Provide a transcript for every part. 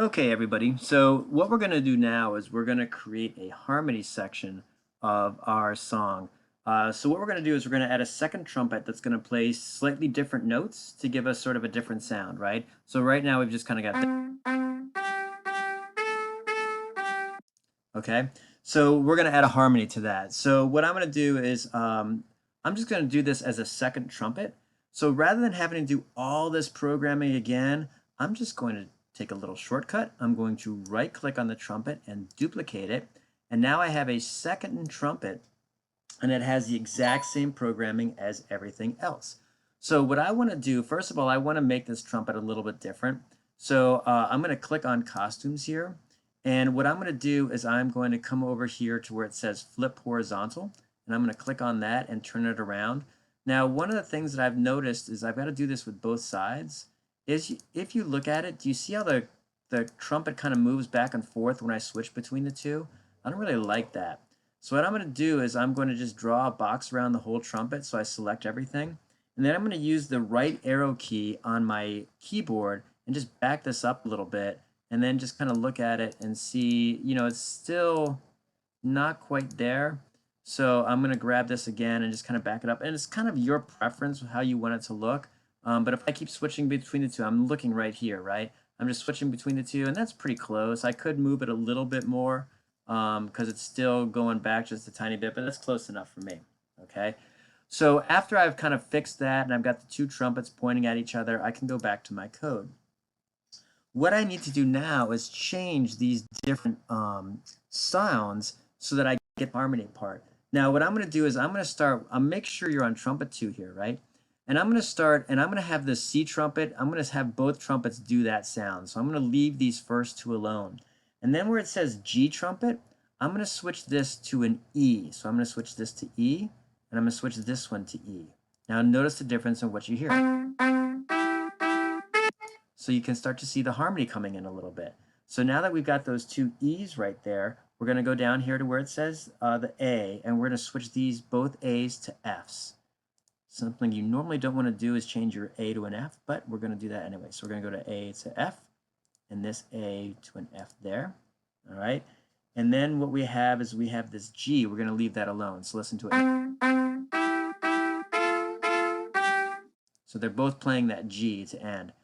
Okay, everybody. So what we're going to do now is we're going to create a harmony section of our song. So what we're going to do is we're going to add a second trumpet that's going to play slightly different notes to give us sort of a different sound, right? So right now we've just kind of got, okay? So we're going to add a harmony to that. So what I'm going to do is I'm just going to do this as a second trumpet. So rather than having to do all this programming again, I'm just going to take a little shortcut. I'm going to right click on the trumpet and duplicate it. And now I have a second trumpet and it has the exact same programming as everything else. So what I want to do, first of all, I want to make this trumpet a little bit different. So I'm going to click on costumes here. And what I'm going to do is I'm going to come over here to where it says flip horizontal. And I'm going to click on that and turn it around. Now, one of the things that I've noticed is I've got to do this with both sides. If you look at it, do you see how the trumpet kind of moves back and forth when I switch between the two? I don't really like that. So what I'm going to do is I'm going to just draw a box around the whole trumpet, so I select everything. And then I'm going to use the right arrow key on my keyboard and just back this up a little bit and then just kind of look at it and see, it's still not quite there. So I'm going to grab this again and just kind of back it up. And it's kind of your preference how you want it to look. But if I keep switching between the two, I'm looking right here, right? I'm just switching between the two, and that's pretty close. I could move it a little bit more because it's still going back just a tiny bit, but that's close enough for me, okay? So after I've kind of fixed that and I've got the two trumpets pointing at each other, I can go back to my code. What I need to do now is change these different sounds so that I get the harmony part. Now what I'm going to do is I'm going to start, make sure you're on trumpet 2 here, right? And I'm going to start, and I'm going to have the C trumpet, I'm going to have both trumpets do that sound. So I'm going to leave these first two alone. And then where it says G trumpet, I'm going to switch this to an E. So I'm going to switch this to E, and I'm going to switch this one to E. Now notice the difference in what you hear. So you can start to see the harmony coming in a little bit. So now that we've got those two E's right there, we're going to go down here to where it says the A, and we're going to switch these both A's to F's. Something you normally don't want to do is change your A to an F, but we're going to do that anyway. So we're going to go to A to F, and this A to an F there. All right. And then what we have is we have this G. We're going to leave that alone. So listen to it. So they're both playing that G to end.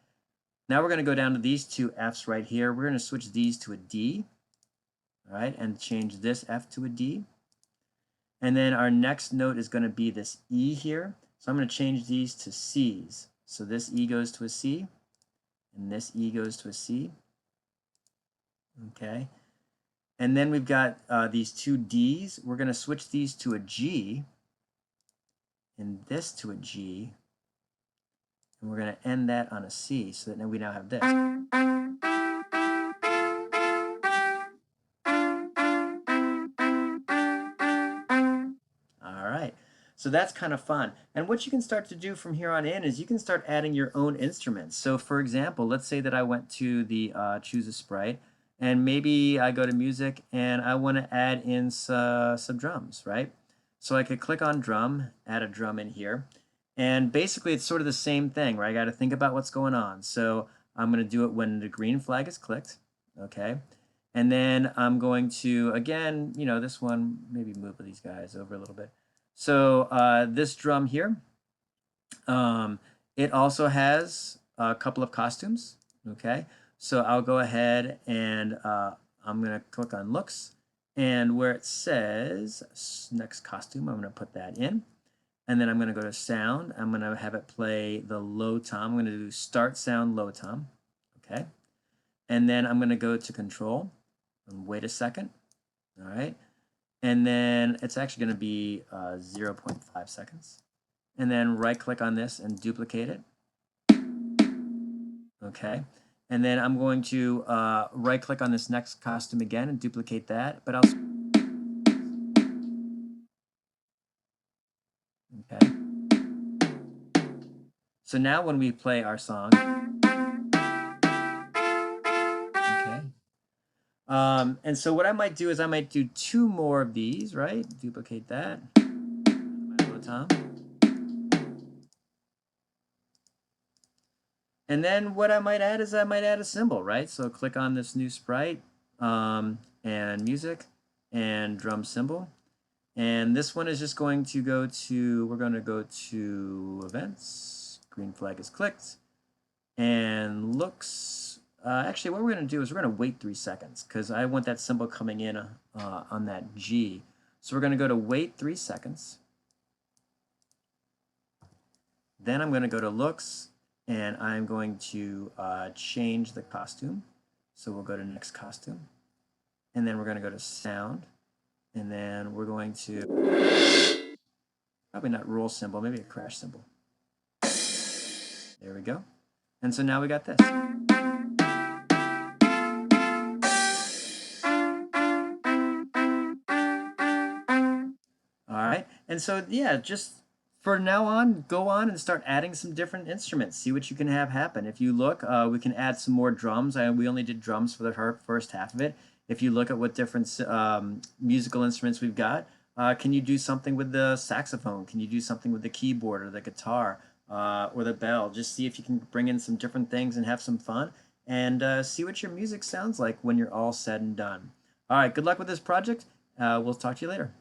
Now we're going to go down to these two F's right here. We're going to switch these to a D, all right, and change this F to a D. And then our next note is going to be this E here. So I'm going to change these to C's. So this E goes to a C, and this E goes to a C. Okay. And then we've got these two D's. We're going to switch these to a G, and this to a G. And we're going to end that on a C, so that now we now have this. All right. So that's kind of fun. And what you can start to do from here on in is you can start adding your own instruments. So for example, let's say that I went to the choose a sprite, and maybe I go to music and I want to add in some drums, right? So I could click on drum, add a drum in here. And basically it's sort of the same thing, right? I got to think about what's going on. So I'm going to do it when the green flag is clicked, okay? And then I'm going to, again, this one, maybe move these guys over a little bit. So this drum here, it also has a couple of costumes, okay? So I'll go ahead and I'm going to click on looks, and where it says next costume, I'm going to put that in. And then I'm going to go to sound. I'm going to have it play the low tom. I'm going to do start sound low tom, okay? And then I'm going to go to control and wait a second, all right? And then it's actually going to be 0.5 seconds. And then right click on this and duplicate it. Okay. And then I'm going to right click on this next costume again and duplicate that, but I'll, okay. So now when we play our song, okay. And so what I might do is I might do two more of these, right? Duplicate that. My low tom. And then what I might add is I might add a symbol, right? So click on this new sprite and music and drum symbol. And this one is just going to go to, we're going to go to events. Green flag is clicked. And looks, actually what we're going to do is we're going to wait 3 seconds because I want that symbol coming in on that G. So we're going to go to wait 3 seconds. Then I'm going to go to looks and I'm going to change the costume. So we'll go to next costume. And then we're going to go to sound. And then we're going to, probably not roll symbol, maybe a crash symbol. There we go. And so now we got this. All right. And so, yeah, just for now on, go on and start adding some different instruments. See what you can have happen. If you look, we can add some more drums. We only did drums for the first half of it. If you look at what different musical instruments we've got, can you do something with the saxophone? Can you do something with the keyboard or the guitar or the bell? Just see if you can bring in some different things and have some fun and see what your music sounds like when you're all said and done. All right, good luck with this project. We'll talk to you later.